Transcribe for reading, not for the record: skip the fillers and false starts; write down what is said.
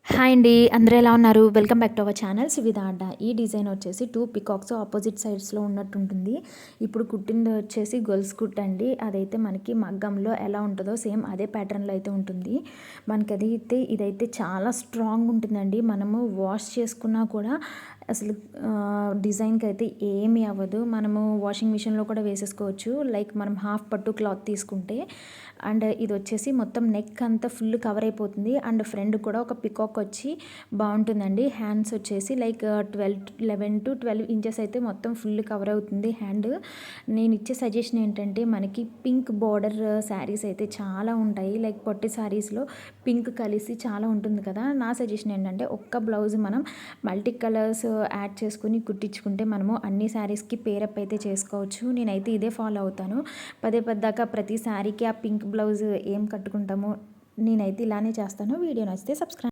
Hi అండి, అందరూ ఎలా ఉన్నారు? Welcome back to our channel Suvidha Adda. ఈ డిజైన్ వచ్చేసి 2 పికాక్స్ ఆపోజిట్ సైడ్స్లో ఉన్నట్టు ఉంటుంది. ఇప్పుడు కుట్టింది వచ్చేసి గొలుసు కుట్టు అండి. అదైతే మనకి మగ్గంలో ఎలా ఉంటుందో సేమ్ అదే ప్యాటర్న్లో అయితే ఉంటుంది. మనకి ఇదైతే చాలా స్ట్రాంగ్ ఉంటుందండి. మనము వాష్ చేసుకున్నా కూడా అసలు డిజైన్కి అయితే ఏమీ అవ్వదు. మనము వాషింగ్ మిషన్లో కూడా వేసేసుకోవచ్చు. లైక్ మనం హాఫ్ పట్టు క్లాత్ తీసుకుంటే. అండ్ ఇది వచ్చేసి మొత్తం నెక్ అంతా ఫుల్ కవర్ అయిపోతుంది. అండ్ ఫ్రంట్ కూడా ఒక పికాక్ వచ్చి బాగుంటుందండి. హ్యాండ్స్ వచ్చేసి లైక్ 11 to 12 ఇంచెస్ అయితే మొత్తం ఫుల్ కవర్ అవుతుంది హ్యాండ్. నేను ఇచ్చే సజెషన్ ఏంటంటే, మనకి పింక్ బార్డర్ శారీస్ అయితే చాలా ఉంటాయి. లైక్ పొట్టి శారీస్లో పింక్ కలిసి చాలా ఉంటుంది కదా. నా సజెషన్ ఏంటంటే, ఒక్క బ్లౌజ్ మనం మల్టీ కలర్స్ యాడ్ చేసుకుని కుట్టించుకుంటే మనము అన్ని శారీస్కి పేరప్ అయితే చేసుకోవచ్చు. నేనైతే ఇదే ఫాలో అవుతాను. పదే పద్దాక ప్రతి శారీకి ఆ పింక్ బ్లౌజ్ ఏం కట్టుకుంటామో నేనైతే ఇలానే చేస్తాను. వీడియో నచ్చితే సబ్స్క్రైబ్.